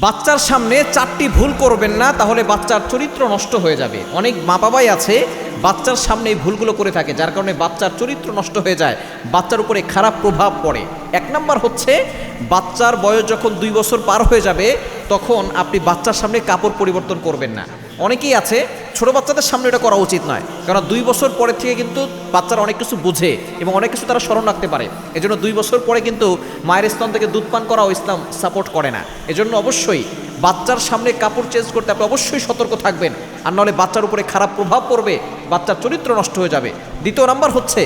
বাচ্চার সামনে চারটি ভুল করবেন না, তাহলে বাচ্চার চরিত্র নষ্ট হয়ে যাবে। অনেক মা বাবাই আছে বাচ্চার সামনে এই ভুলগুলো করে থাকে, যার কারণে বাচ্চার চরিত্র নষ্ট হয়ে যায়, বাচ্চার উপরে খারাপ প্রভাব পড়ে। এক নাম্বার হচ্ছে, বাচ্চার বয়স যখন 2 বছর পার হয়ে যাবে তখন আপনি বাচ্চার সামনে কাপড় পরিবর্তন করবেন না। অনেকেই আছে ছোট বাচ্চাদের সামনে এটা করা উচিত নয়, কারণ 2 বছর পরে থেকে কিন্তু বাচ্চারা অনেক কিছু বুঝে এবং অনেক কিছু তারা স্মরণ রাখতে পারে। এজন্য 2 বছর পরে কিন্তু মায়ের স্তন থেকে দুধ পান করাও ইসলাম সাপোর্ট করে না। এজন্য অবশ্যই বাচ্চার সামনে কাপড় চেঞ্জ করতে আপনি অবশ্যই সতর্ক থাকবেন, আর নাহলে বাচ্চার উপরে খারাপ প্রভাব পড়বে, বাচ্চার চরিত্র নষ্ট হয়ে যাবে। দ্বিতীয় নাম্বার হচ্ছে,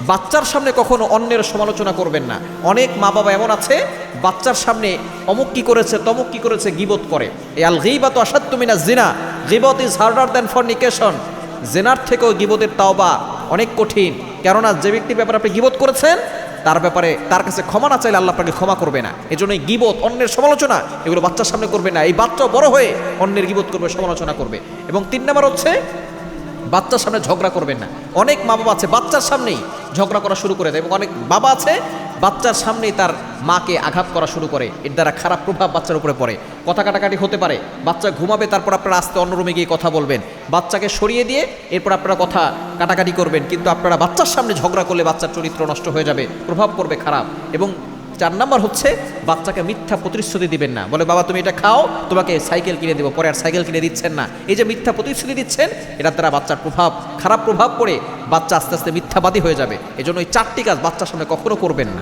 বাচ্চার সামনে কখনো অন্যের সমালোচনা করবেন না। অনেক মা বাবা এমন আছে বাচ্চার সামনে অমুক কি করেছে তমুক কি করেছে গীবত করে। আল গীবাতু আশাদ্দু মিনাজ জিনা, গীবত ইজ হার্ডার দ্যান ফরনিকেশন। জেনার থেকেও গীবতের তাওবা অনেক কঠিন, কেননা যে ব্যক্তির ব্যাপারে আপনি গীবত করেছেন তার ব্যাপারে তার কাছে ক্ষমা না চাইলে আল্লাহ আপনাকে ক্ষমা করবে না। এজন্য এই গীবত, অন্যের সমালোচনা, এগুলো বাচ্চার সামনে করবে না। এই বাচ্চা বড় হয়ে অন্যের গীবত করবে, সমালোচনা করবে। এবং 3 নাম্বার হচ্ছে, বাচ্চার সামনে ঝগড়া করবেন না। অনেক মা বাবা আছে বাচ্চার সামনেই ঝগড়া করা শুরু করে দেয়, এবং অনেক বাবা আছে বাচ্চার সামনেই তার মাকে আঘাত করা শুরু করে। এর দ্বারা খারাপ প্রভাব বাচ্চার উপরে পড়ে। কথা কাটাকাটি হতে পারে, বাচ্চা ঘুমাবে, তারপর আপনারা আস্তে অন্য রুমে গিয়ে কথা বলবেন, বাচ্চাকে সরিয়ে দিয়ে এরপর আপনারা কথা কাটাকাটি করবেন। কিন্তু আপনারা বাচ্চার সামনে ঝগড়া করলে বাচ্চার চরিত্র নষ্ট হয়ে যাবে, প্রভাব পড়বে খারাপ। এবং 4 নাম্বার হচ্ছে, বাচ্চাকে মিথ্যা প্রতিশ্রুতি দিবেন না। বলে, বাবা তুমি এটা খাও, তোমাকে সাইকেল কিনে দেবো, পরে আর সাইকেল কিনে দিচ্ছেন না। এই যে মিথ্যা প্রতিশ্রুতি দিচ্ছেন, এটার দ্বারা বাচ্চার খারাপ প্রভাব পড়ে বাচ্চা আস্তে আস্তে মিথ্যাবাদী হয়ে যাবে। এজন্য এই 4টি কাজ বাচ্চার সামনে কখনো করবেন না।